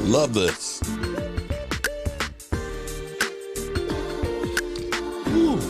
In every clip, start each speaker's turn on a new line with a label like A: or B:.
A: Love this. Woo.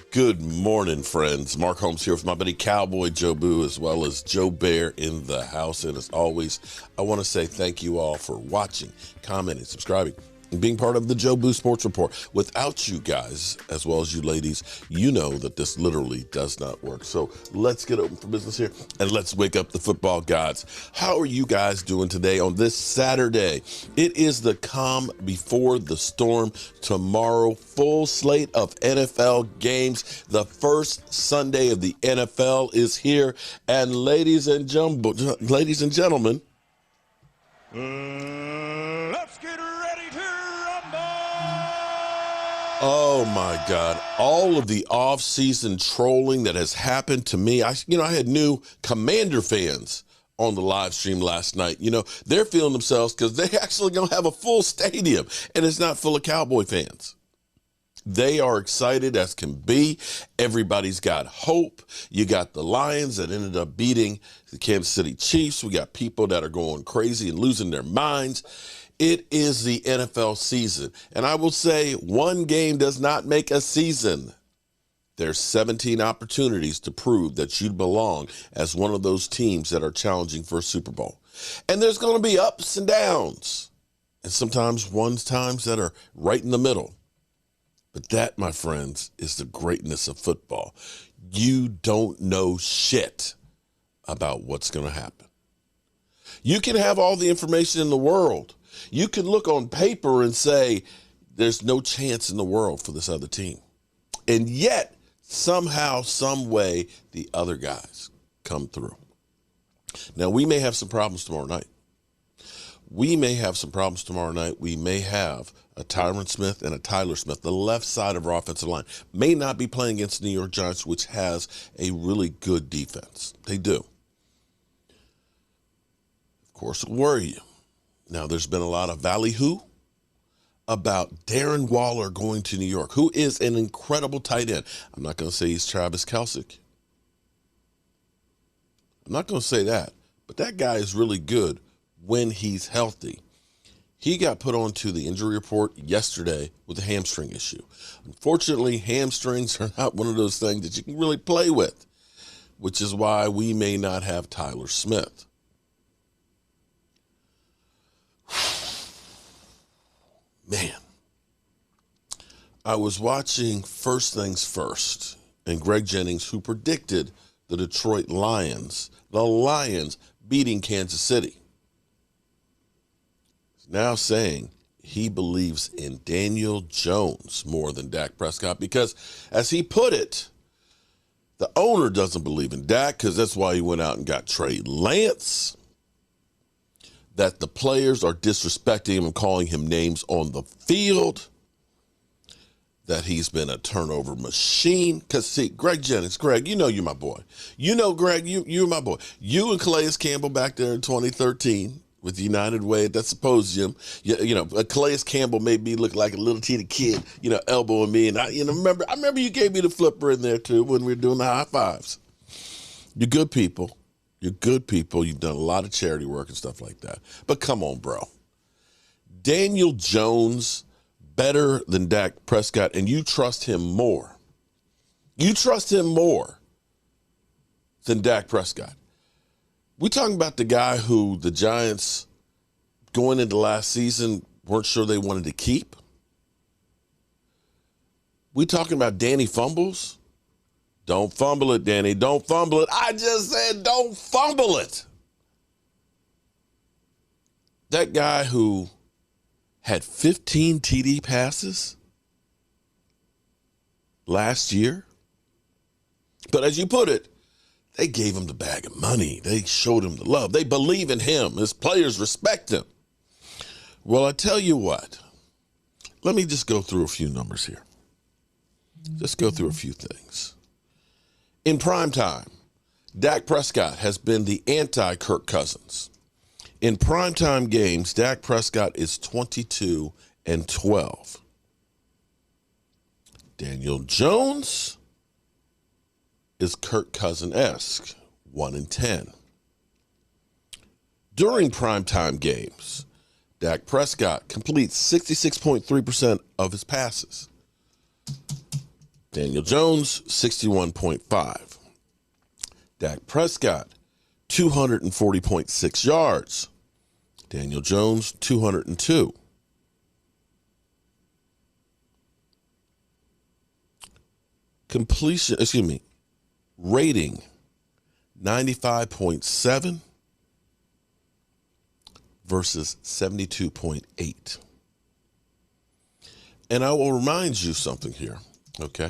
A: Good morning, friends. Mark Holmes here with my buddy Cowboy Joe Boo, as well as Joe Bear in the house. And as always, I want to say thank you all for watching, commenting, subscribing, and being part of the Joe Boo Sports Report. Without you guys, as well as you ladies, you know that this literally does not work. So let's get open for business here and let's wake up the football gods. How are you guys doing today on this Saturday? It is the calm before the storm. Tomorrow, full slate of NFL games. The first Sunday of the NFL is here. And ladies and gentlemen,
B: let's get ready to rumble.
A: Oh my God, all of the off-season trolling that has happened to me. I had new Commander fans on the live stream last night. They're feeling themselves because they actually going to have a full stadium and it's not full of Cowboy fans. They are excited as can be. Everybody's got hope. You got the Lions that ended up beating the Kansas City Chiefs. We got people that are going crazy and losing their minds. It is the NFL season. And I will say one game does not make a season. There's 17 opportunities to prove that you belong as one of those teams that are challenging for a Super Bowl. And there's going to be ups and downs. And sometimes times that are right in the middle. But that, my friends, is the greatness of football. You don't know shit about what's going to happen. You can have all the information in the world. You can look on paper and say, there's no chance in the world for this other team. And yet, somehow, some way, the other guys come through. Now, we may have some problems tomorrow night. We may have a Tyron Smith and a Tyler Smith, the left side of our offensive line, may not be playing against the New York Giants, which has a really good defense. They do. Of course, it'll worry you. Now, there's been a lot of ballyhoo about Darren Waller going to New York, who is an incredible tight end. I'm not going to say he's Travis Kelce. I'm not going to say that, but that guy is really good when he's healthy. He got put onto the injury report yesterday with a hamstring issue. Unfortunately, hamstrings are not one of those things that you can really play with, which is why we may not have Tyler Smith. Man, I was watching First Things First, and Greg Jennings, who predicted the Detroit Lions, beating Kansas City, is now saying he believes in Daniel Jones more than Dak Prescott because, as he put it, the owner doesn't believe in Dak because that's why he went out and got Trey Lance, that the players are disrespecting him and calling him names on the field, that he's been a turnover machine. Because, see, Greg Jennings, Greg, you're my boy. Greg, you're my boy. You and Calais Campbell back there in 2013 with United Way at that symposium. Calais Campbell made me look like a little teeny kid, elbowing me. And I remember you gave me the flipper in there, too, when we were doing the high fives. You're good people. You're good people. You've done a lot of charity work and stuff like that. But come on, bro. Daniel Jones better than Dak Prescott, and you trust him more. You trust him more than Dak Prescott. We're talking about the guy who the Giants, going into last season, weren't sure they wanted to keep. We talking about Danny Fumbles. Don't fumble it, Danny. Don't fumble it. I just said don't fumble it. That guy who had 15 TD passes last year. But as you put it, they gave him the bag of money. They showed him the love. They believe in him. His players respect him. Well, I tell you what. Let me just go through a few numbers here. Just go through a few things. In prime time, Dak Prescott has been the anti-Kirk Cousins. In primetime games, Dak Prescott is 22-12. Daniel Jones is Kirk Cousin-esque, 1-10. During primetime games, Dak Prescott completes 66.3% of his passes. Daniel Jones, 61.5. Dak Prescott, 240.6 yards. Daniel Jones, 202. Rating, 95.7 versus 72.8. And I will remind you something here, okay?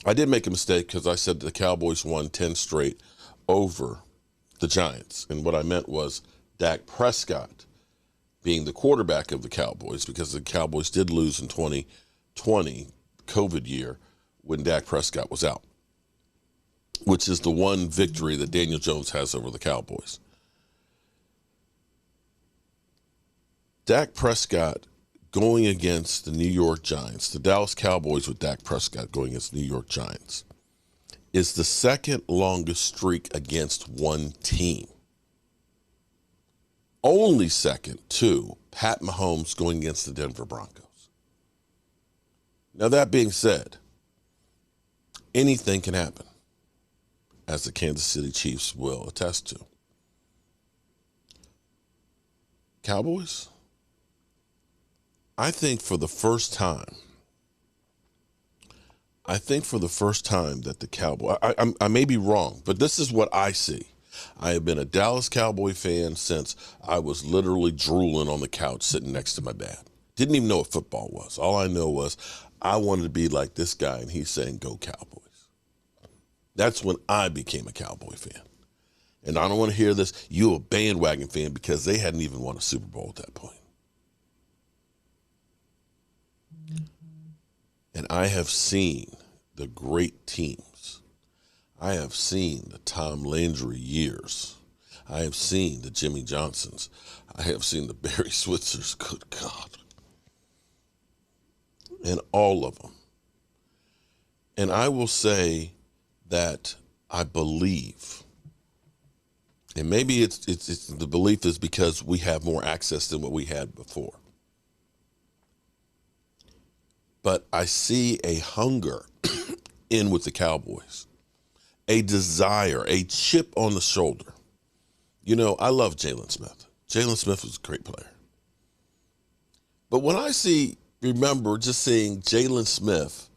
A: I did make a mistake because I said the Cowboys won 10 straight over the Giants. And what I meant was Dak Prescott being the quarterback of the Cowboys, because the Cowboys did lose in 2020, COVID year, when Dak Prescott was out, which is the one victory that Daniel Jones has over the Cowboys. Dak Prescott going against the New York Giants, the Dallas Cowboys with Dak Prescott going against the New York Giants, is the second longest streak against one team. Only second to Pat Mahomes going against the Denver Broncos. Now, that being said, anything can happen, as the Kansas City Chiefs will attest to. Cowboys, I think for the first time that the Cowboys, I may be wrong, but this is what I see. I have been a Dallas Cowboy fan since I was literally drooling on the couch sitting next to my dad. Didn't even know what football was. All I know was I wanted to be like this guy, and he's saying, "Go Cowboys." That's when I became a Cowboy fan. And I don't want to hear this, you a bandwagon fan, because they hadn't even won a Super Bowl at that point. And I have seen the great teams. I have seen the Tom Landry years. I have seen the Jimmy Johnsons. I have seen the Barry Switzers, good God. And all of them. And I will say that I believe, and maybe it's the belief is because we have more access than what we had before. But I see a hunger in with the Cowboys, a desire, a chip on the shoulder. You know, I love Jalen Smith. Jalen Smith was a great player. But when I remember just seeing Jalen Smith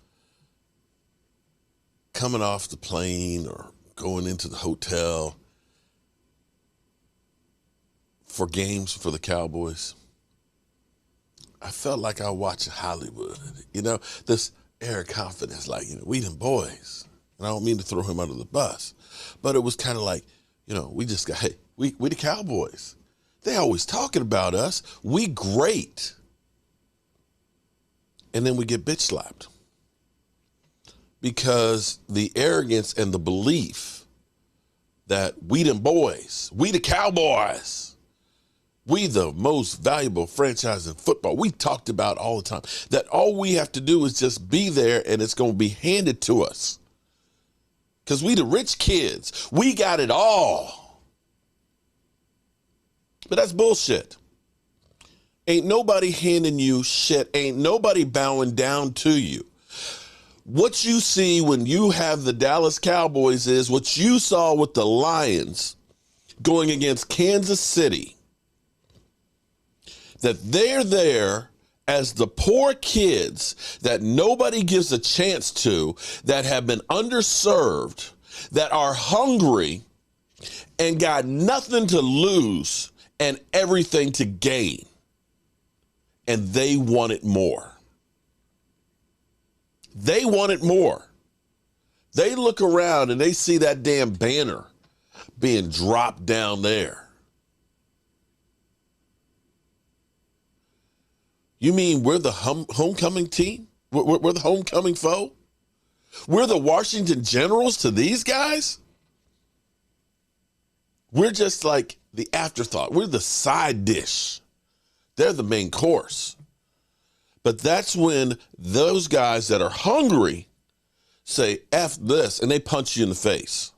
A: coming off the plane or going into the hotel for games for the Cowboys, I felt like I was watching Hollywood. You know, this air of confidence, like, you know, we them boys. And I don't mean to throw him under the bus, but it was kind of like, you know, we just got, hey, we the Cowboys. They always talking about us. We great. And then we get bitch slapped. Because the arrogance and the belief that we them boys, we the Cowboys, we the most valuable franchise in football. We talked about all the time that all we have to do is just be there and it's going to be handed to us. Because we the rich kids. We got it all. But that's bullshit. Ain't nobody handing you shit. Ain't nobody bowing down to you. What you see when you have the Dallas Cowboys is what you saw with the Lions going against Kansas City. That they're there as the poor kids that nobody gives a chance to, that have been underserved, that are hungry and got nothing to lose and everything to gain. And they want it more. They want it more. They look around and they see that damn banner being dropped down there. You mean we're the homecoming team? We're the homecoming foe? We're the Washington Generals to these guys? We're just like the afterthought. We're the side dish. They're the main course. But that's when those guys that are hungry say, F this, and they punch you in the face.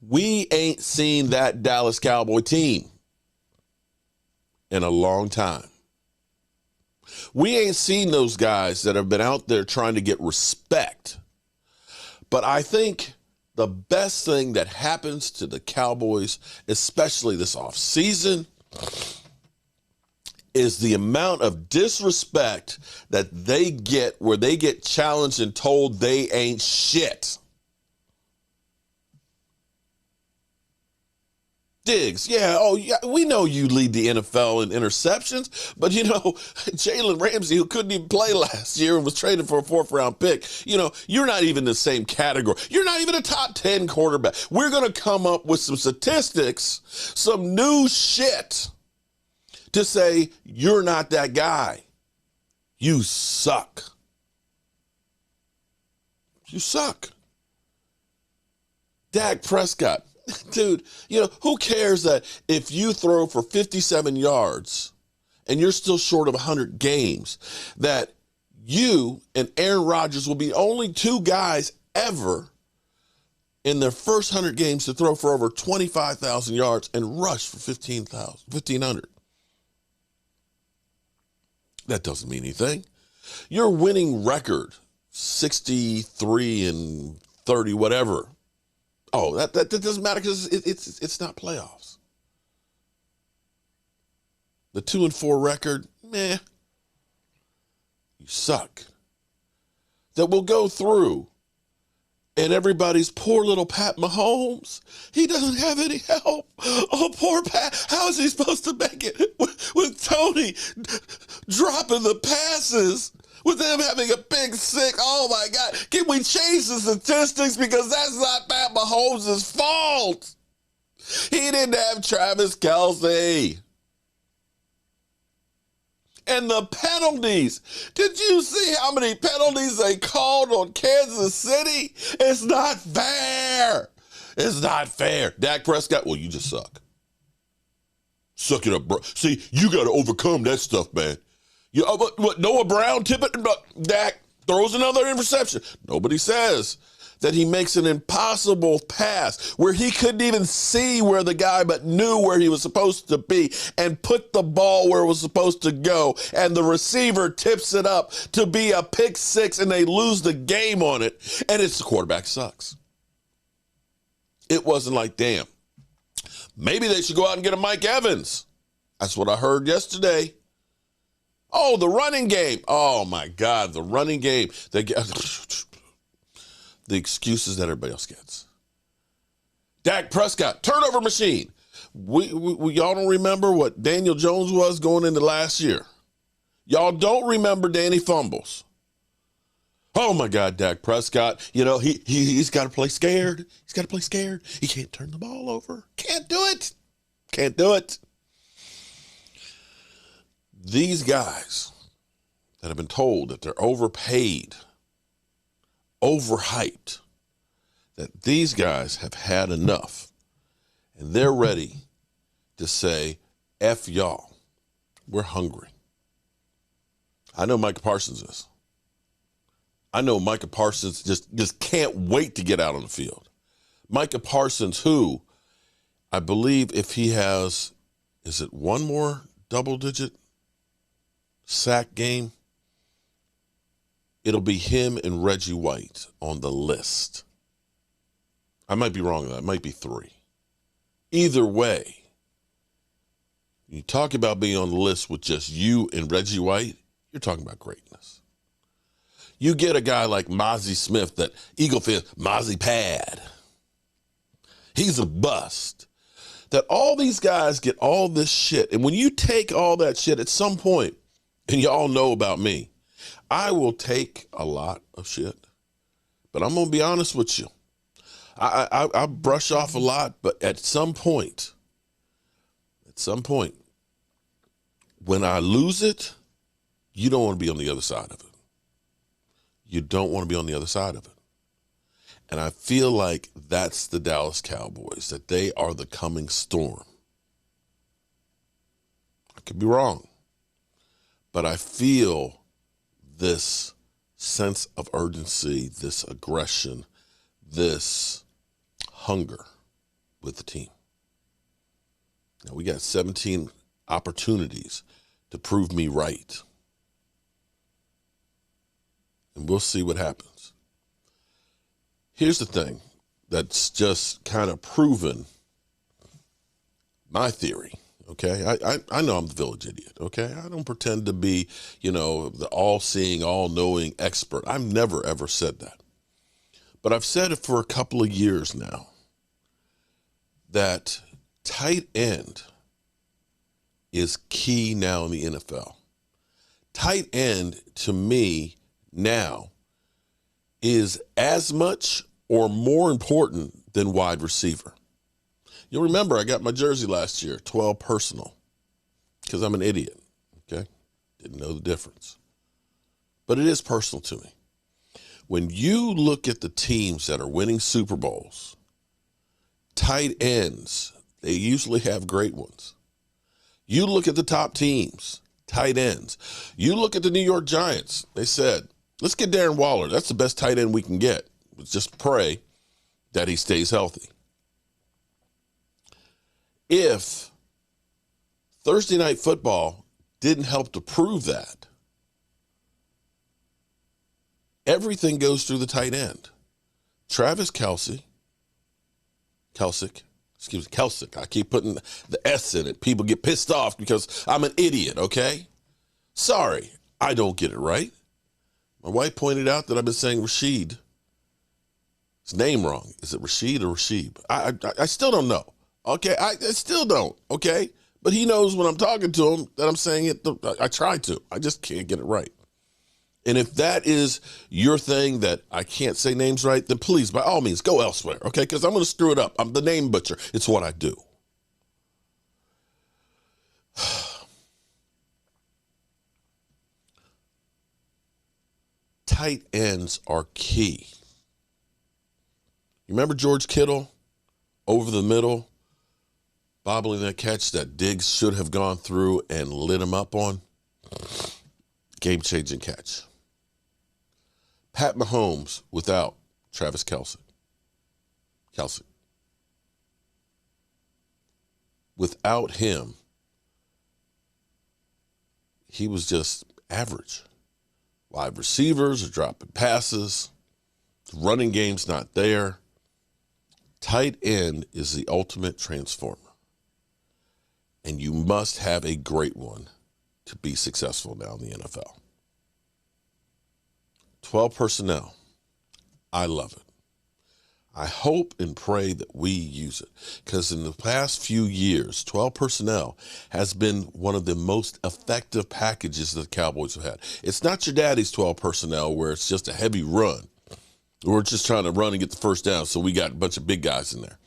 A: We ain't seen that Dallas Cowboy team in a long time. We ain't seen those guys that have been out there trying to get respect. But I think the best thing that happens to the Cowboys, especially this offseason, is the amount of disrespect that they get where they get challenged and told they ain't shit. Diggs, we know you lead the NFL in interceptions, but Jalen Ramsey, who couldn't even play last year and was traded for a 4th-round pick, you're not even in the same category. You're not even a top 10 quarterback. We're going to come up with some statistics, some new shit to say you're not that guy. You suck. You suck. Dak Prescott. Dude, who cares that if you throw for 57 yards and you're still short of 100 games, that you and Aaron Rodgers will be only 2 guys ever in their first 100 games to throw for over 25,000 yards and rush for 1,500. That doesn't mean anything. Your winning record, 63-30, whatever. Oh, that doesn't matter because it's not playoffs. The 2-4 record, meh. You suck. That will go through. And everybody's poor little Pat Mahomes, he doesn't have any help. Oh, poor Pat. How is he supposed to make it with Tony dropping the passes? With them having a big sick, oh my God. Can we change the statistics? Because that's not Pat Mahomes' fault. He didn't have Travis Kelce. And the penalties. Did you see how many penalties they called on Kansas City? It's not fair. It's not fair. Dak Prescott, well, you just suck. Suck it up, bro. See, you got to overcome that stuff, man. What Noah Brown Dak throws another interception. Nobody says that he makes an impossible pass where he couldn't even see where the guy but knew where he was supposed to be and put the ball where it was supposed to go, and the receiver tips it up to be a pick 6 and they lose the game on it, and it's the quarterback sucks. It wasn't like, damn, maybe they should go out and get a Mike Evans. That's what I heard yesterday. Oh, the running game. Oh, my God, the running game. The excuses that everybody else gets. Dak Prescott, turnover machine. Y'all don't remember what Daniel Jones was going into last year. Y'all don't remember Danny fumbles. Oh, my God, Dak Prescott. He's got to play scared. He's got to play scared. He can't turn the ball over. Can't do it. Can't do it. These guys that have been told that they're overpaid, overhyped, that these guys have had enough, and they're ready to say, F y'all, we're hungry. I know Micah Parsons is. I know Micah Parsons just can't wait to get out on the field. Micah Parsons, who I believe if he has, is it one more double-digit sack game, it'll be him and Reggie White on the list. I might be wrong on that. It might be 3. Either way, you talk about being on the list with just you and Reggie White, you're talking about greatness. You get a guy like Mozzie Smith, that Eagle fan, Mozzie Pad. He's a bust. That all these guys get all this shit. And when you take all that shit at some point, and y'all know about me, I will take a lot of shit. But I'm going to be honest with you. I brush off a lot, but at some point, when I lose it, you don't want to be on the other side of it. You don't want to be on the other side of it. And I feel like that's the Dallas Cowboys, that they are the coming storm. I could be wrong. But I feel this sense of urgency, this aggression, this hunger with the team. Now, we got 17 opportunities to prove me right. And we'll see what happens. Here's the thing that's just kind of proven my theory, okay? I know I'm the village idiot, okay? I don't pretend to be, the all-seeing, all-knowing expert. I've never, ever said that. But I've said it for a couple of years now, that tight end is key now in the NFL. Tight end, to me, now is as much or more important than wide receiver. You'll remember I got my jersey last year, 12 personal, because I'm an idiot, okay? Didn't know the difference. But it is personal to me. When you look at the teams that are winning Super Bowls, tight ends, they usually have great ones. You look at the top teams, tight ends. You look at the New York Giants, they said, let's get Darren Waller. That's the best tight end we can get. Let's just pray that he stays healthy. If Thursday Night Football didn't help to prove that, everything goes through the tight end. Travis Kelce. I keep putting the S in it. People get pissed off because I'm an idiot, okay? Sorry, I don't get it right. My wife pointed out that I've been saying Rashid. His name wrong. Is it Rashid or Rashid? I still don't know. Okay, I still don't, okay? But he knows when I'm talking to him that I'm saying it. I try to. I just can't get it right. And if that is your thing, that I can't say names right, then please, by all means, go elsewhere, okay? Because I'm going to screw it up. I'm the name butcher. It's what I do. Tight ends are key. You remember George Kittle over the middle, bobbling that catch that Diggs should have gone through and lit him up on? Game-changing catch. Pat Mahomes without Travis Kelce. Without him, he was just average. Wide receivers are dropping passes. The running game's not there. Tight end is the ultimate transformer. And you must have a great one to be successful now in the NFL. 12 personnel. I love it. I hope and pray that we use it, because in the past few years, 12 personnel has been one of the most effective packages that the Cowboys have had. It's not your daddy's 12 personnel where it's just a heavy run. We're just trying to run and get the first down, so we got a bunch of big guys in there.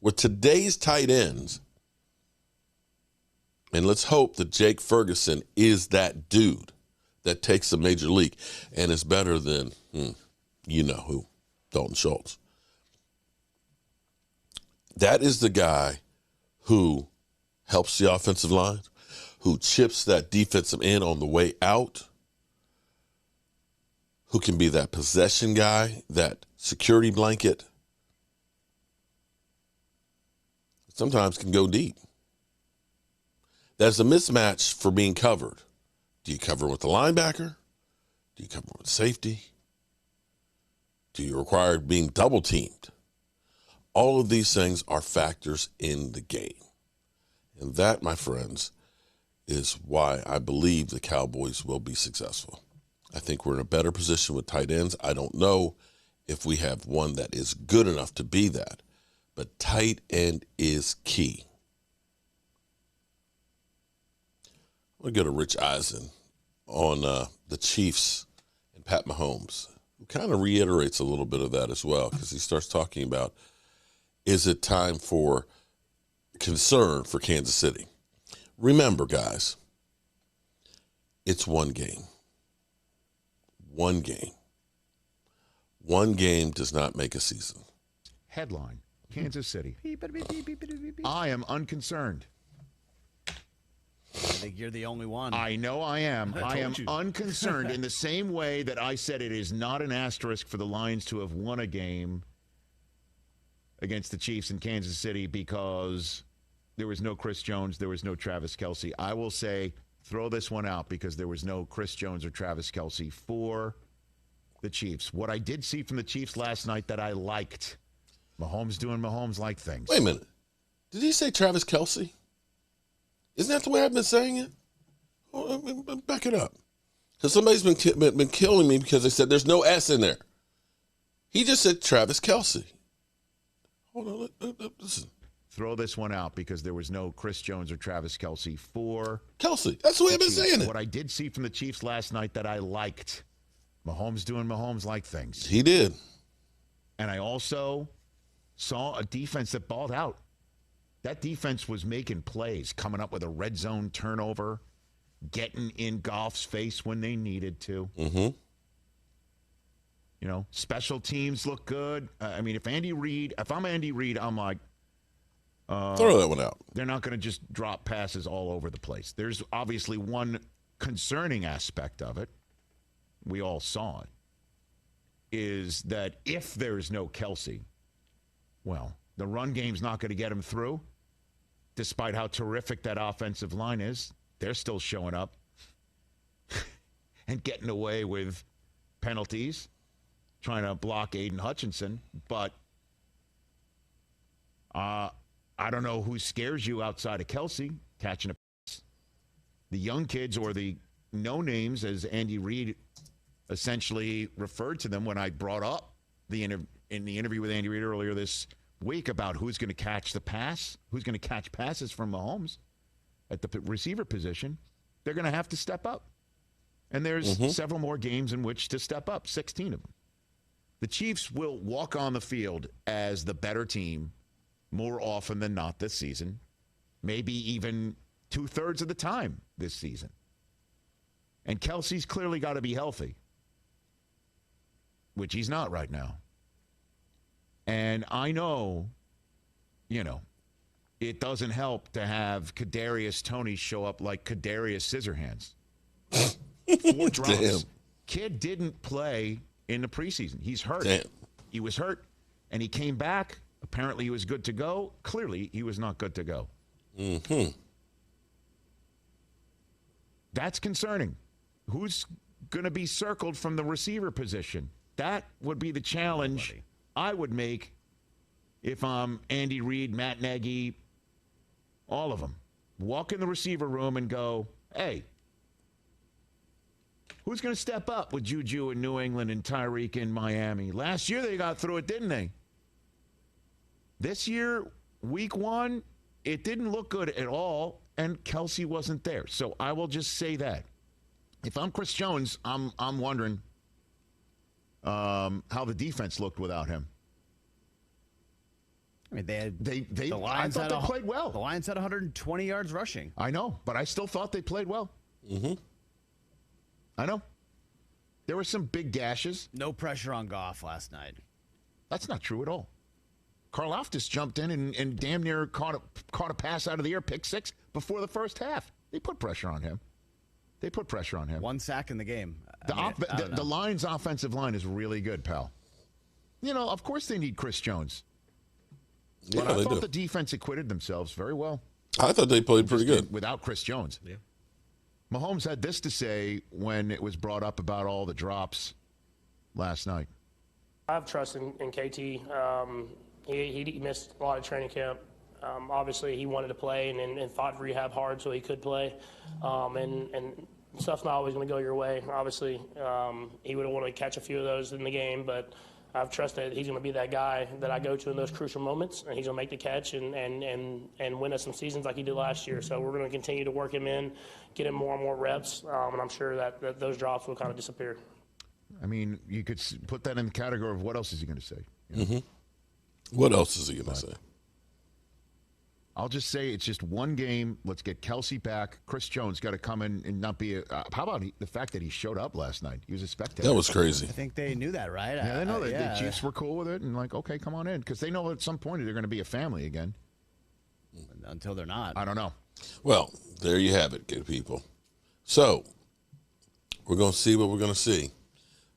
A: With today's tight ends, and let's hope that Jake Ferguson is that dude that takes a major league and is better than, you know who, Dalton Schultz. That is the guy who helps the offensive line, who chips that defensive end on the way out, who can be that possession guy, that security blanket. Sometimes can go deep. There's a mismatch for being covered. Do you cover with the linebacker? Do you cover with safety? Do you require being double teamed? All of these things are factors in the game. And that, my friends, is why I believe the Cowboys will be successful. I think we're in a better position with tight ends. I don't know if we have one that is good enough to be that, but tight end is key. I'm going to go to Rich Eisen on the Chiefs and Pat Mahomes, who kind of reiterates a little bit of that as well, because he starts talking about, is it time for concern for Kansas City? Remember, guys, it's one game. One game. One game does not make a season.
C: Headline, Kansas City. I am unconcerned.
D: I think you're the only one.
C: I know I am. I am
D: you.
C: unconcerned in the same way that I said it is not an asterisk for the Lions to have won a game against the Chiefs in Kansas City because there was no Chris Jones, there was no Travis Kelce. I will say throw this one out because there was no Chris Jones or Travis Kelce for the Chiefs. What I did see from the Chiefs last night that I liked, Mahomes doing Mahomes-like things.
A: Wait a minute. Did he say Travis Kelce? Isn't that the way I've been saying it? Oh, back it up. Because somebody's been killing me because they said there's no S in there. He just said Travis Kelce. Hold on. Listen.
C: Throw this one out because there was no Chris Jones or Travis Kelce for
A: Kelce. That's the way I've been saying it.
C: What I did see from the Chiefs last night that I liked, Mahomes doing Mahomes-like things.
A: He did.
C: And I also saw a defense that balled out. That defense was making plays, coming up with a red zone turnover, getting in Goff's face when they needed to.
A: Mm-hmm.
C: You know, special teams look good. I mean, if I'm Andy Reid, I'm like,
A: throw that one out.
C: they're not going to just drop passes all over the place. There's obviously one concerning aspect of it. We all saw it. Is that if there's no Kelce, well, the run game's not going to get him through. Despite how terrific that offensive line is, they're still showing up and getting away with penalties, trying to block Aiden Hutchinson. But I don't know who scares you outside of Kelce catching a pass. The young kids or the no-names, as Andy Reid essentially referred to them when I brought up in the interview with Andy Reid earlier this week about who's going to catch the pass, who's going to catch passes from Mahomes at the receiver position. They're going to have to step up. And there's several more games in which to step up, 16 of them. The Chiefs will walk on the field as the better team more often than not this season, maybe even 2/3 of the time this season. And Kelce's clearly got to be healthy, which he's not right now. And I know, it doesn't help to have Kadarius Toney show up like Kadarius Scissorhands. 4 drops.
A: Damn.
C: Kid didn't play in the preseason. He's hurt.
A: Damn.
C: He was hurt, and he came back. Apparently, he was good to go. Clearly, he was not good to go.
A: Mm-hmm.
C: That's concerning. Who's going to be circled from the receiver position? That would be the challenge I would make if I'm Andy Reid, Matt Nagy, all of them. Walk in the receiver room and go, hey, who's going to step up with Juju in New England and Tyreek in Miami? Last year they got through it, didn't they? This year, week 1, it didn't look good at all, and Kelce wasn't there. So I will just say that. If I'm Chris Jones, I'm wondering how the defense looked without him.
D: I mean,
C: the
D: Lions
C: I thought they played well.
D: The Lions had 120 yards rushing.
C: I know, but I still thought they played well.
A: Mm-hmm.
C: I know. There were some big gashes.
D: No pressure on Goff last night.
C: That's not true at all. Karlaftis jumped in and damn near caught a pass out of the air, pick 6, before the first half. They put pressure on him.
D: 1 sack in the game.
C: The Lions' offensive line is really good, pal. Of course they need Chris Jones.
A: Yeah,
C: But I
A: they
C: thought
A: do.
C: the defense acquitted themselves very well.
A: I thought they played pretty good.
C: Without Chris Jones.
E: Yeah.
C: Mahomes had this to say when it was brought up about all the drops last night.
F: I have trust in KT. He missed a lot of training camp. Obviously, he wanted to play and fought rehab hard so he could play. And stuff's not always going to go your way. Obviously, he would have wanted to catch a few of those in the game, but I have trust that he's going to be that guy that I go to in those crucial moments, and he's going to make the catch and win us some seasons like he did last year. So we're going to continue to work him in, get him more and more reps, and I'm sure that those drops will kind of disappear.
C: I mean, you could put that in the category of what else is he going to say?
A: Mm-hmm. What else is he going to say?
C: I'll just say it's just one game. Let's get Kelce back. Chris Jones got to come in and not be how about the fact that he showed up last night? He was a spectator.
A: That was crazy.
D: I think they knew that, right?
C: Yeah, they know that the Chiefs were cool with it and like, okay, come on in. Because they know at some point they're going to be a family again.
D: Until they're not.
C: I don't know.
A: Well, there you have it, good people. So, we're going to see what we're going to see.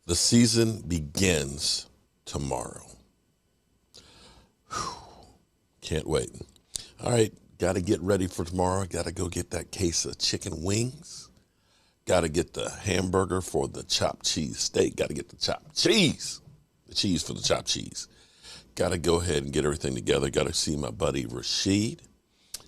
A: The season begins tomorrow. Whew. Can't wait. All right, got to get ready for tomorrow. Got to go get that case of chicken wings. Got to get the hamburger for the chopped cheese steak. Got to get the chopped cheese. The cheese for the chopped cheese. Got to go ahead and get everything together. Got to see my buddy Rashid.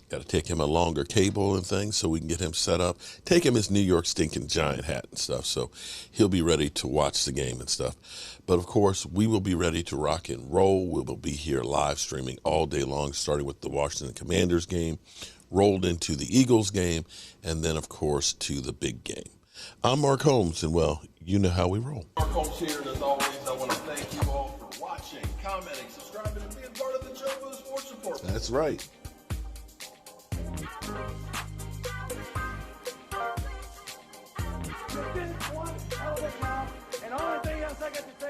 A: Got to take him a longer cable and things so we can get him set up. Take him his New York stinking Giant hat and stuff so he'll be ready to watch the game and stuff. But, of course, we will be ready to rock and roll. We will be here live streaming all day long, starting with the Washington Commanders game, rolled into the Eagles game, and then, of course, to the big game. I'm Mark Holmes, and, well, you know how we roll.
E: Mark Holmes here, and as always, I want to thank you all for watching, commenting, subscribing, and being part of the Joe for the Sports Report.
A: That's right.
B: One hell of a job, and the only thing else I got to say